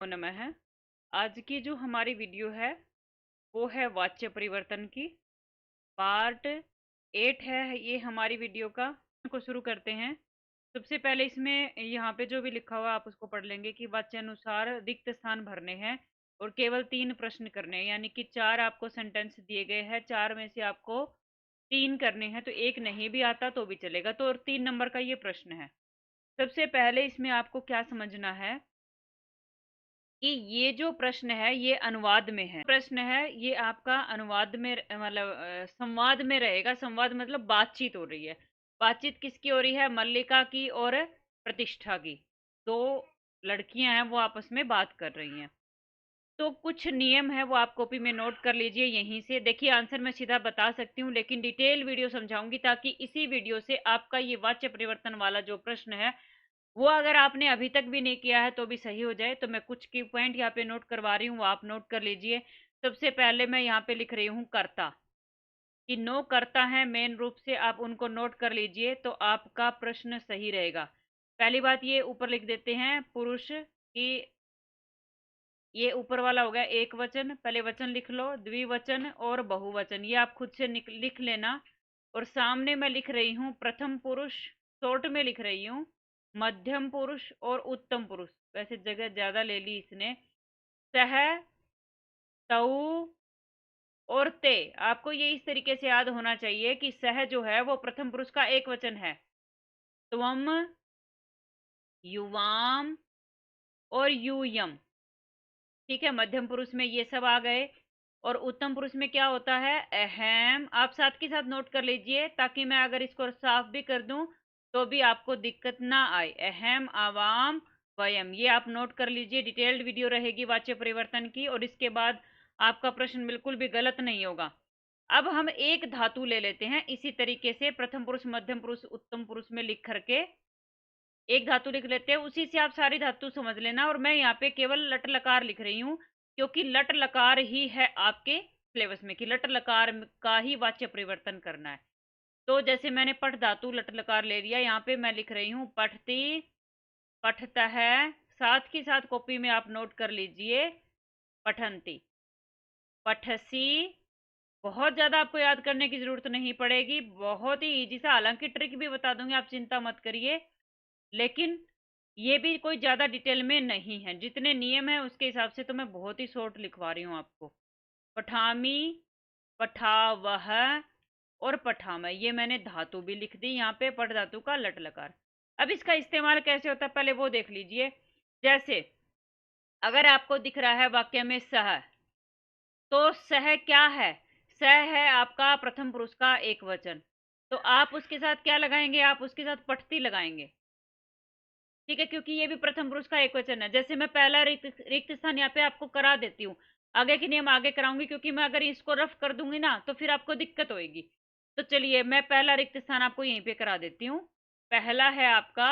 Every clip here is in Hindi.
नमः। आज की जो हमारी वीडियो है वो है वाच्य परिवर्तन की। पार्ट 8 है ये हमारी वीडियो का। को शुरू करते हैं। सबसे पहले इसमें यहाँ पे जो भी लिखा हुआ आप उसको पढ़ लेंगे कि वाच्यानुसार रिक्त स्थान भरने हैं और केवल 3 प्रश्न करने हैं, यानी कि 4 आपको सेंटेंस दिए गए हैं, 4 में से आपको 3 करने हैं, तो एक नहीं भी आता तो भी चलेगा। तो और 3 नंबर का ये प्रश्न है। सबसे पहले इसमें आपको क्या समझना है कि ये जो प्रश्न है ये अनुवाद में है। प्रश्न है ये आपका अनुवाद में मतलब संवाद में रहेगा। संवाद मतलब बातचीत हो रही है। बातचीत किसकी हो रही है? मल्लिका की और प्रतिष्ठा की। दो लड़कियां हैं, वो आपस में बात कर रही हैं। तो कुछ नियम है वो आप कॉपी में नोट कर लीजिए। यहीं से देखिए, आंसर मैं सीधा बता सकती हूँ लेकिन डिटेल वीडियो समझाऊंगी ताकि इसी वीडियो से आपका ये वाच्य परिवर्तन वाला जो प्रश्न है वो अगर आपने अभी तक भी नहीं किया है तो भी सही हो जाए। तो मैं कुछ की पॉइंट यहाँ पे नोट करवा रही हूँ, वो आप नोट कर लीजिए। सबसे पहले मैं यहाँ पे लिख रही हूँ कर्ता, कि नो करता है मेन रूप से आप उनको नोट कर लीजिए तो आपका प्रश्न सही रहेगा। पहली बात ये ऊपर लिख देते हैं पुरुष की। ये ऊपर वाला हो गया एक वचन, पहले वचन लिख लो, द्विवचन और बहुवचन, ये आप खुद से लिख लेना। और सामने मैं लिख रही हूँ प्रथम पुरुष, शॉर्ट में लिख रही हूँ, मध्यम पुरुष और उत्तम पुरुष। वैसे जगह ज्यादा ले ली इसने। सह, तऊ और ते। आपको ये इस तरीके से याद होना चाहिए कि सह जो है वो प्रथम पुरुष का एक वचन है। त्वम, युवाम और यूयम। ठीक है, मध्यम पुरुष में ये सब आ गए। और उत्तम पुरुष में क्या होता है? अहम। आप साथ के साथ नोट कर लीजिए ताकि मैं अगर इसको साफ भी कर दूं तो भी आपको दिक्कत ना आए। अहम, आवाम, वयम, ये आप नोट कर लीजिए। डिटेल्ड वीडियो रहेगी वाच्य परिवर्तन की और इसके बाद आपका प्रश्न बिल्कुल भी गलत नहीं होगा। अब हम एक धातु ले लेते हैं इसी तरीके से, प्रथम पुरुष, मध्यम पुरुष, उत्तम पुरुष में लिख करके एक धातु लिख लेते हैं। उसी से आप सारी धातु समझ लेना। और मैं यहाँ पे केवल लट लकार लिख रही हूँ क्योंकि लट लकार ही है आपके सिलेबस में, कि लट लकार का ही वाच्य परिवर्तन करना है। तो जैसे मैंने पठ धातु लट लकार ले लिया, यहाँ पे मैं लिख रही हूँ पठती, पठता है। साथ ही साथ कॉपी में आप नोट कर लीजिए पठंती, पठसी। बहुत ज्यादा आपको याद करने की जरूरत नहीं पड़ेगी, बहुत ही इजी सा। हालांकि ट्रिक भी बता दूंगी, आप चिंता मत करिए, लेकिन ये भी कोई ज्यादा डिटेल में नहीं है। जितने नियम है उसके हिसाब से तो मैं बहुत ही शॉर्ट लिखवा रही हूँ आपको। पठामी, पठावह और पठामय, ये मैंने धातु भी लिख दी यहाँ पे, पठ धातु का लट लकार। अब इसका इस्तेमाल कैसे होता है पहले वो देख लीजिए। जैसे अगर आपको दिख रहा है वाक्य में सह, तो सह क्या है? सह है आपका प्रथम पुरुष का एक वचन। तो आप उसके साथ क्या लगाएंगे? आप उसके साथ पठती लगाएंगे। ठीक है, क्योंकि ये भी प्रथम पुरुष का एक वचन है। जैसे मैं पहला रिक्त रिक्त स्थान यहाँ पे आपको करा देती हूँ, आगे के नियम आगे कराऊंगी, क्योंकि मैं अगर इसको रफ कर दूंगी ना तो फिर आपको दिक्कत होगी। तो चलिए मैं पहला रिक्त स्थान आपको यहीं पे करा देती हूँ। पहला है आपका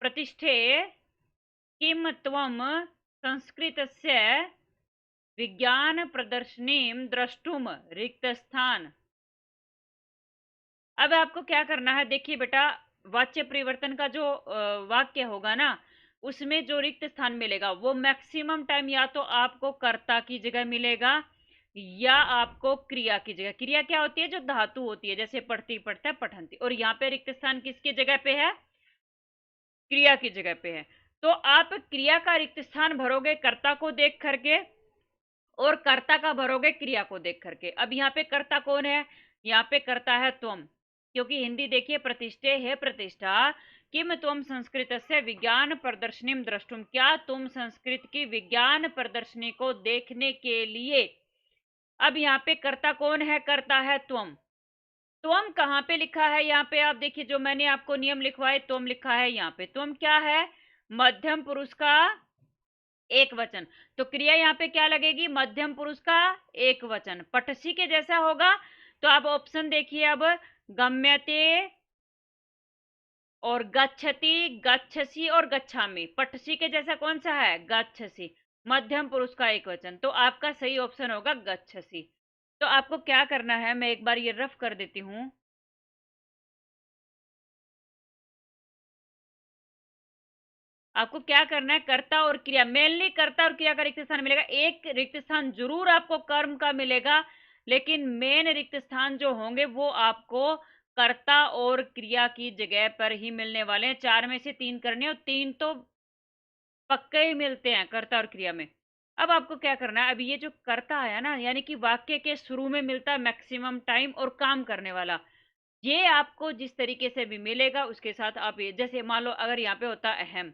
प्रतिष्ठे किम त्वम संस्कृतस्य विज्ञान प्रदर्शनीम द्रष्टुम रिक्त स्थान। अब आपको क्या करना है, देखिए बेटा, वाच्य परिवर्तन का जो वाक्य होगा ना, उसमें जो रिक्त स्थान मिलेगा वो मैक्सिमम टाइम या तो आपको कर्ता की जगह मिलेगा या आपको क्रिया की जगह। क्रिया क्या होती है? जो धातु होती है, जैसे पढ़ती, पढ़ता है, पठंती। और यहाँ पे रिक्त स्थान किसकी जगह पे है? क्रिया की जगह पे है। तो आप क्रिया का रिक्त स्थान भरोगे कर्ता को देख करके और कर्ता का भरोगे क्रिया को देख करके। अब यहाँ पे कर्ता कौन है? यहाँ पे कर्ता है तुम, क्योंकि हिंदी देखिए, प्रतिष्ठे है प्रतिष्ठा, किम तुम संस्कृत से विज्ञान प्रदर्शनी द्रष्टुम, क्या तुम संस्कृत की विज्ञान प्रदर्शनी को देखने के लिए। अब यहाँ पे कर्ता कौन है? कर्ता है तुम। तुम कहाँ पे लिखा है? यहाँ पे आप देखिए, जो मैंने आपको नियम लिखवाए तुम लिखा है यहाँ पे। तुम क्या है? मध्यम पुरुष का एक वचन। तो क्रिया यहाँ पे क्या लगेगी? मध्यम पुरुष का एक वचन, पठसी के जैसा होगा। तो आप ऑप्शन देखिए अब, गम्यते और गच्छति, गच्छसी और गच्छामि। पठसी के जैसा कौन सा है? गच्छसी, मध्यम पुरुष का एक वचन। तो आपका सही ऑप्शन होगा गच्छसी। तो आपको क्या करना है, मैं एक बार ये रफ कर देती हूँ। आपको क्या करना है, कर्ता और क्रिया, मेनली कर्ता और क्रिया का रिक्त स्थान मिलेगा। एक रिक्त स्थान जरूर आपको कर्म का मिलेगा, लेकिन मेन रिक्त स्थान जो होंगे वो आपको कर्ता और क्रिया की जगह पर ही मिलने वाले हैं। 4 में से 3 करने और 3 तो पक्के ही मिलते हैं कर्ता और क्रिया में। अब आपको क्या करना है, अभी ये जो कर्ता आया ना, यानी कि वाक्य के शुरू में मिलता है मैक्सिमम टाइम और काम करने वाला, ये आपको जिस तरीके से भी मिलेगा उसके साथ आप ये, जैसे मान लो अगर यहाँ पे होता अहम,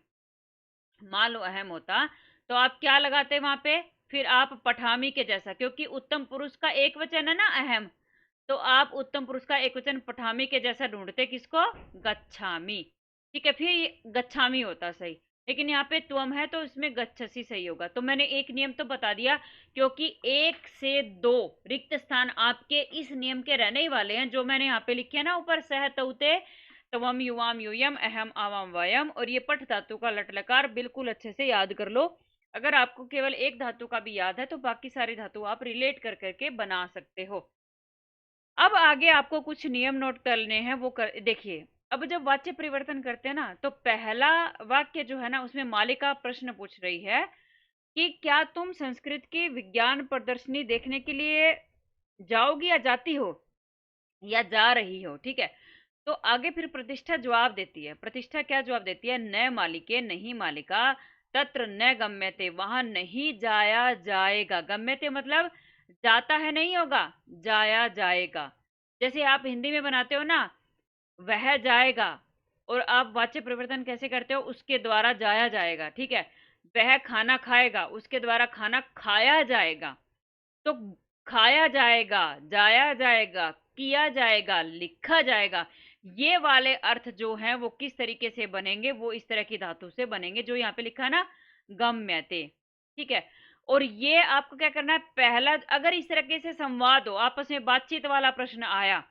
मान लो अहम होता, तो आप क्या लगाते वहां पे, फिर आप पठामी के जैसा, क्योंकि उत्तम पुरुष का एक वचन है ना अहम, तो आप उत्तम पुरुष का एक वचन पठामी के जैसा ढूंढते, किसको, गच्छामी। ठीक है, फिर ये गच्छामी होता सही, लेकिन यहाँ पे त्वम है तो इसमें गच्छसी सही होगा। तो मैंने एक नियम तो बता दिया, क्योंकि 1 से 2 रिक्त स्थान आपके इस नियम के रहने ही वाले हैं, जो मैंने यहाँ पे लिखे हैं ना ऊपर, सह तौते तवम युवाम यूयम अहम आवाम वयम, और ये पठ धातु का लट लकार बिल्कुल अच्छे से याद कर लो। अगर आपको केवल एक धातु का भी याद है तो बाकी सारी धातु आप रिलेट कर करके बना सकते हो। अब आगे आपको कुछ नियम नोट करने हैं, वो कर देखिए। अब जब वाच्य परिवर्तन करते हैं ना, तो पहला वाक्य जो है ना, उसमें मालिका प्रश्न पूछ रही है कि क्या तुम संस्कृत की विज्ञान प्रदर्शनी देखने के लिए जाओगी या जाती हो या जा रही हो। ठीक है, तो आगे फिर प्रतिष्ठा जवाब देती है। प्रतिष्ठा क्या जवाब देती है, न मालिके, नहीं मालिका, तत्र न गम्यते, वहां नहीं जाया जाएगा। गम्यते मतलब जाता है नहीं होगा, जाया जाएगा। जैसे आप हिंदी में बनाते हो ना, वह जाएगा, और आप वाच्य परिवर्तन कैसे करते हो, उसके द्वारा जाया जाएगा। ठीक है, वह खाना खाएगा, उसके द्वारा खाना खाया जाएगा। तो खाया जाएगा, जाया जाएगा, किया जाएगा, लिखा जाएगा, ये वाले अर्थ जो हैं वो किस तरीके से बनेंगे, वो इस तरह की धातु से बनेंगे जो यहाँ पे लिखा है ना, गम्यते। ठीक है, और ये आपको क्या करना है, पहला अगर इस तरीके से संवाद हो, आपस में बातचीत वाला प्रश्न आया,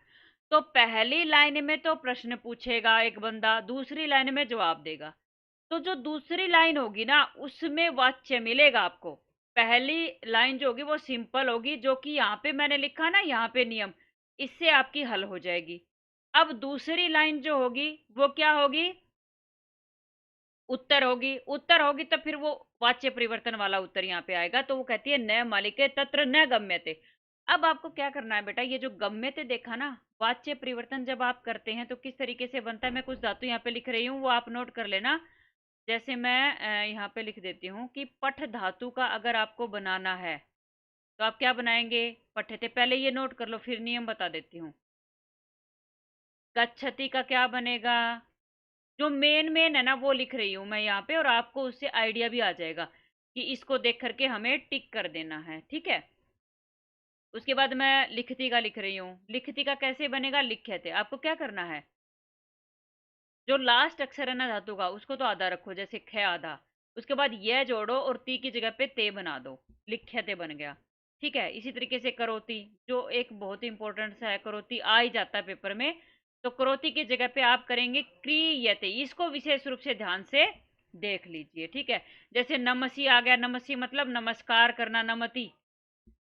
तो पहली लाइन में तो प्रश्न पूछेगा एक बंदा, दूसरी लाइन में जवाब देगा। तो जो दूसरी लाइन होगी ना, उसमें वाच्य मिलेगा आपको। पहली लाइन जो होगी वो सिंपल होगी, जो कि यहाँ पे मैंने लिखा ना, यहाँ पे नियम, इससे आपकी हल हो जाएगी। अब दूसरी लाइन जो होगी वो क्या होगी, उत्तर होगी। उत्तर होगी तो फिर वो वाच्य परिवर्तन वाला उत्तर यहाँ पे आएगा। तो वो कहती है न मालिके तत्र न गम्यते। अब आपको क्या करना है बेटा, ये जो गम्यते देखा ना, वाच्य परिवर्तन जब आप करते हैं तो किस तरीके से बनता है, मैं कुछ धातु यहाँ पे लिख रही हूँ, वो आप नोट कर लेना। जैसे मैं यहाँ पे लिख देती हूँ कि पठ धातु का अगर आपको बनाना है तो आप क्या बनाएंगे, पठते, पहले ये नोट कर लो फिर नियम बता देती हूँ। गच्छति का क्या बनेगा, जो मेन मेन है ना वो लिख रही हूँ मैं यहाँ पे, और आपको उससे आइडिया भी आ जाएगा कि इसको देख करके हमें टिक कर देना है। ठीक है, उसके बाद मैं लिखती का लिख रही हूँ। लिखती का कैसे बनेगा, लिख्यते। आपको क्या करना है, जो लास्ट अक्षर है ना धातु का, उसको तो आधा रखो, जैसे ख आधा, उसके बाद यह जोड़ो और ती की जगह पे ते बना दो, लिख्यते बन गया। ठीक है, इसी तरीके से करोती, जो एक बहुत ही इंपॉर्टेंट सा है, करोती आ ही जाता है पेपर में, तो करोती की जगह पे आप करेंगे क्रियते। इसको विशेष रूप से ध्यान से देख लीजिए। ठीक है, जैसे नमसी आ गया, नमसी मतलब नमस्कार करना, नमति,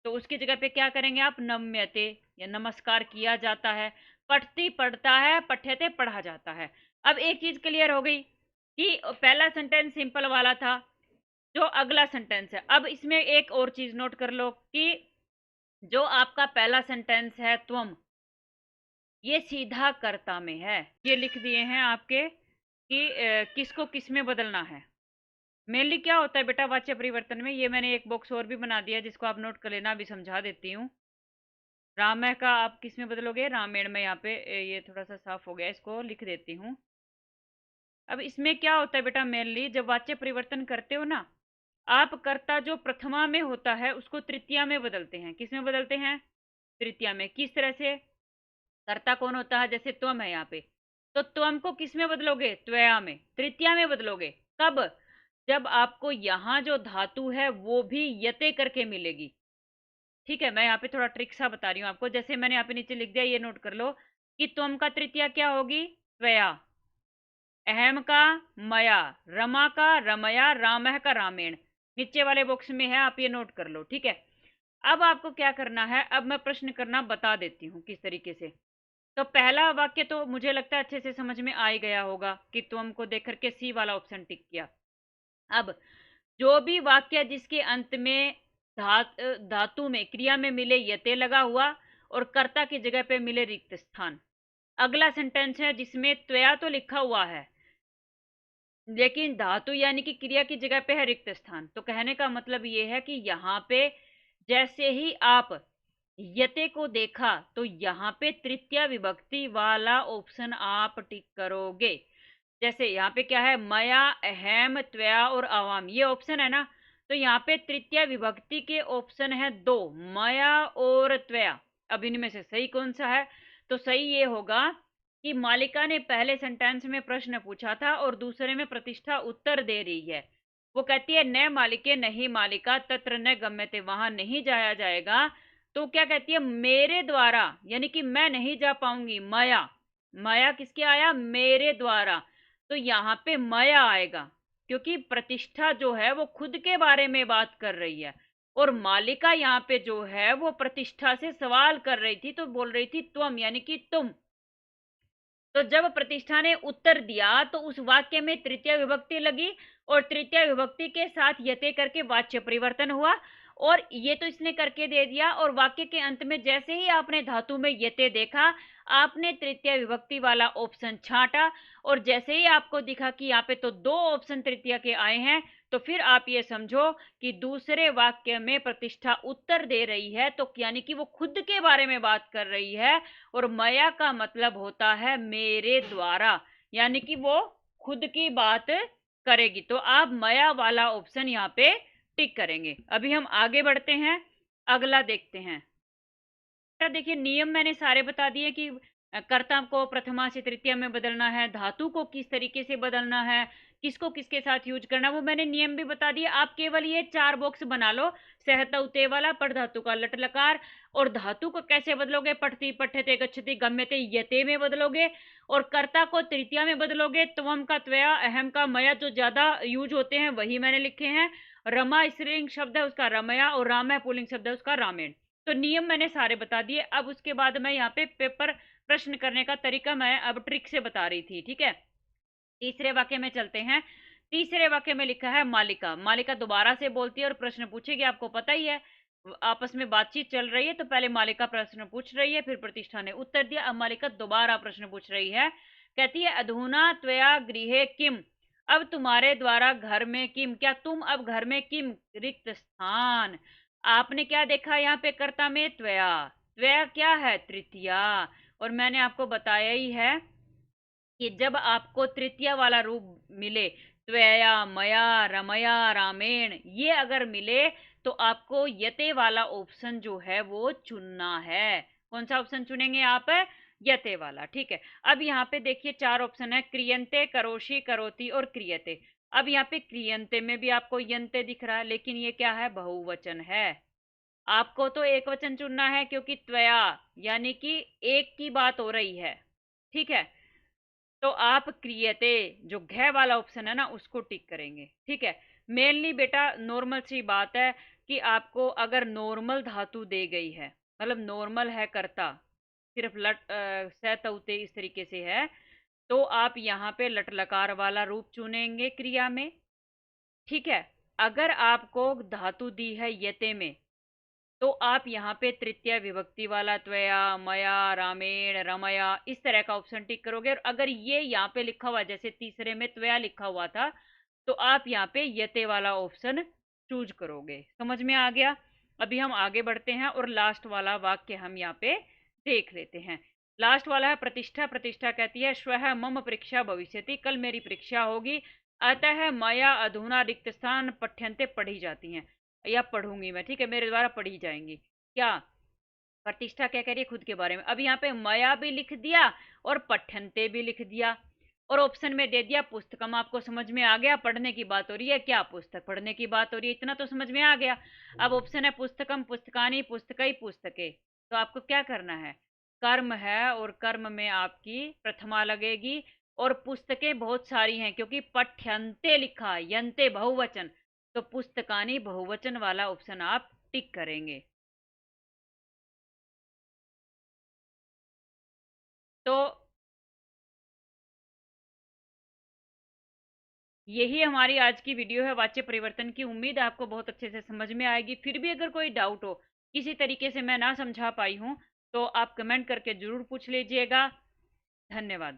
तो उसकी जगह पे क्या करेंगे आप, नम्यते, या नमस्कार किया जाता है। पठती पढ़ता है, पठ्यते पढ़ा जाता है। अब एक चीज क्लियर हो गई कि पहला सेंटेंस सिंपल वाला था, जो अगला सेंटेंस है, अब इसमें एक और चीज नोट कर लो कि जो आपका पहला सेंटेंस है त्वम, ये सीधा कर्ता में है। ये लिख दिए हैं आपके कि किसको किस में बदलना है। मेनली क्या होता है बेटा वाच्य परिवर्तन में, ये मैंने एक बॉक्स और भी बना दिया जिसको आप नोट कर लेना, अभी समझा देती हूँ। रामय का आप किस में बदलोगे, रामेण में। यहाँ पे ये थोड़ा सा साफ हो गया, इसको लिख देती हूँ। अब इसमें क्या होता है बेटा, मेनली जब वाच्य परिवर्तन करते हो ना, आप कर्ता जो प्रथमा में होता है उसको तृतीया में बदलते हैं। किस में बदलते हैं, तृतीया में। किस तरह से, कर्ता कौन होता है, जैसे त्वम है यहाँ पे, तो त्वम को किस में बदलोगे, त्वया में, तृतीया में बदलोगे। कब, जब आपको यहाँ जो धातु है वो भी यते करके मिलेगी। ठीक है, मैं यहाँ पे थोड़ा ट्रिक सा बता रही हूँ आपको। जैसे मैंने यहाँ पे नीचे लिख दिया, ये नोट कर लो कि त्वम का तृतीया क्या होगी, त्वया, अहम का मया, रमा का रमया, रामह का रामेण। नीचे वाले बॉक्स में है, आप ये नोट कर लो। ठीक है, अब आपको क्या करना है, अब मैं प्रश्न करना बता देती हूँ किस तरीके से। तो पहला वाक्य तो मुझे लगता है अच्छे से समझ में आ ही गया होगा कि तुम को देख करके सी वाला ऑप्शन टिक किया। अब जो भी वाक्य जिसके अंत में धातु में क्रिया में मिले यते लगा हुआ और कर्ता की जगह पे मिले रिक्त स्थान। अगला सेंटेंस है जिसमें त्वया तो लिखा हुआ है लेकिन धातु यानी कि क्रिया की जगह पे है रिक्त स्थान। तो कहने का मतलब ये है कि यहाँ पे जैसे ही आप यते को देखा तो यहाँ पे तृतीय विभक्ति वाला ऑप्शन आप टिक करोगे। जैसे यहाँ पे क्या है, मया, अहम, त्वया और आवाम, ये ऑप्शन है ना। तो यहाँ पे तृतीय विभक्ति के ऑप्शन है दो, मया और त्वया। अब इनमें से सही कौन सा है? तो सही ये होगा कि मालिका ने पहले सेंटेंस में प्रश्न पूछा था और दूसरे में प्रतिष्ठा उत्तर दे रही है। वो कहती है न मालिके नहीं मालिका तत्र न गम्यते, वहां नहीं जाया जाएगा। तो क्या कहती है, मेरे द्वारा, यानी कि मैं नहीं जा पाऊंगी। मया, मया किसके आया? मेरे द्वारा। तो यहाँ पे मया आएगा क्योंकि प्रतिष्ठा जो है वो खुद के बारे में बात कर रही है और मालिका यहाँ पे जो है वो प्रतिष्ठा से सवाल कर रही थी, तो बोल रही थी त्वम, यानी कि तुम। तो जब प्रतिष्ठा ने उत्तर दिया तो उस वाक्य में तृतीय विभक्ति लगी और तृतीय विभक्ति के साथ यते करके वाच्य परिवर्तन हुआ और ये तो इसने करके दे दिया। और वाक्य के अंत में जैसे ही आपने धातु में यते देखा, आपने तृतीय विभक्ति वाला ऑप्शन छांटा और जैसे ही आपको दिखा कि यहाँ पे तो दो ऑप्शन तृतीय के आए हैं, तो फिर आप ये समझो कि दूसरे वाक्य में प्रतिष्ठा उत्तर दे रही है, तो यानी कि वो खुद के बारे में बात कर रही है। और मया का मतलब होता है मेरे द्वारा, यानी कि वो खुद की बात करेगी। तो आप मया वाला ऑप्शन यहाँ पे टिक करेंगे। अभी हम आगे बढ़ते हैं, अगला देखते हैं। देखिए नियम मैंने सारे बता दिए कि कर्ता को प्रथमा से तृतीया में बदलना है, धातु को किस तरीके से बदलना है, किसको किसके साथ यूज करना, वो मैंने नियम भी बता दिए। आप केवल ये 4 बॉक्स बना लो, सहता उते वाला, पढ़ धातु का लट लकार, और धातु को कैसे बदलोगे, पठती पठ्यते गच्छति गम्यते यते में बदलोगे, और कर्ता को तृतीया में बदलोगे, त्वम का त्वया, अहम का मया, जो ज्यादा यूज होते हैं वही मैंने लिखे हैं। रमा स्त्रीलिंग शब्द है उसका रमया, और राम है पुल्लिंग शब्द है उसका रामेण। तो नियम मैंने सारे बता दिए। अब उसके बाद मैं यहाँ पे पेपर प्रश्न करने का तरीका मैं अब ट्रिक से बता रही थी, ठीक है। तीसरे वाक्य में चलते हैं। तीसरे वाक्य में लिखा है मालिका, मालिका दोबारा से बोलती है और प्रश्न पूछेगी। आपको पता ही है आपस में बातचीत चल रही है, तो पहले मालिका प्रश्न पूछ रही है, फिर प्रतिष्ठा ने उत्तर दिया। अब मालिका दोबारा प्रश्न पूछ रही है, कहती है अधुना त्वया गृहे किम, अब तुम्हारे द्वारा घर में किम, क्या तुम अब घर में किम, रिक्त स्थान। आपने क्या देखा यहाँ पे कर्ता में त्वया, त्वया क्या है, तृतीया। और मैंने आपको बताया ही है कि जब आपको तृतीय वाला रूप मिले, त्वया, मया, रमया, रामेण, ये अगर मिले, तो आपको यते वाला ऑप्शन जो है वो चुनना है। कौन सा ऑप्शन चुनेंगे आप? यते वाला, ठीक है। अब यहाँ पे देखिए 4 ऑप्शन है, क्रियंते, करोषि, करोति और क्रियते। अब यहाँ पे क्रियंते में भी आपको यंते दिख रहा है, लेकिन ये क्या है, बहुवचन है। आपको तो एक वचन चुनना है क्योंकि त्वया यानी कि एक की बात हो रही है, ठीक है। तो आप क्रियते, जो घ वाला ऑप्शन है ना, उसको टिक करेंगे, ठीक है। मेनली बेटा नॉर्मल सी बात है कि आपको अगर नॉर्मल धातु दे गई है, मतलब नॉर्मल है कर्ता, सिर्फ लट स तौते इस तरीके से है, तो आप यहाँ पे लट लकार वाला रूप चुनेंगे क्रिया में, ठीक है। अगर आपको धातु दी है यते में, तो आप यहाँ पे तृतीय विभक्ति वाला त्वया, मया, रामेण, रमया, इस तरह का ऑप्शन टिक करोगे। और अगर ये यहाँ पे लिखा हुआ है, जैसे तीसरे में त्वया लिखा हुआ था, तो आप यहाँ पे यते वाला ऑप्शन चूज करोगे। समझ में आ गया? अभी हम आगे बढ़ते हैं और लास्ट वाला वाक्य हम यहाँ पे देख लेते हैं। लास्ट वाला है प्रतिष्ठा। प्रतिष्ठा कहती है श्वः मम परीक्षा भविष्यति, कल मेरी परीक्षा होगी, अतः मया अधुना रिक्त स्थान पठ्यन्ते, पढ़ी जाती हैं, या पढ़ूंगी मैं, ठीक है, मेरे द्वारा पढ़ी जाएंगी। क्या प्रतिष्ठा क्या कह रही है खुद के बारे में? अब यहाँ पे मया भी लिख दिया और पठनते भी लिख दिया और ऑप्शन में दे दिया पुस्तकम। आपको समझ में आ गया पढ़ने की बात हो रही है, क्या पुस्तक पढ़ने की बात हो रही है, इतना तो समझ में आ गया। अब ऑप्शन है पुस्तकम, पुस्तकानी, पुस्तकई, पुस्तके। तो आपको क्या करना है, कर्म है और कर्म में आपकी प्रथमा लगेगी, और पुस्तकें बहुत सारी हैं क्योंकि पठ्यन्ते लिखा है, यन्ते बहुवचन, तो पुस्तकानी बहुवचन वाला ऑप्शन आप टिक करेंगे। तो यही हमारी आज की वीडियो है वाच्य परिवर्तन की। उम्मीद है आपको बहुत अच्छे से समझ में आएगी। फिर भी अगर कोई डाउट हो, किसी तरीके से मैं ना समझा पाई हूँ, तो आप कमेंट करके जरूर पूछ लीजिएगा। धन्यवाद।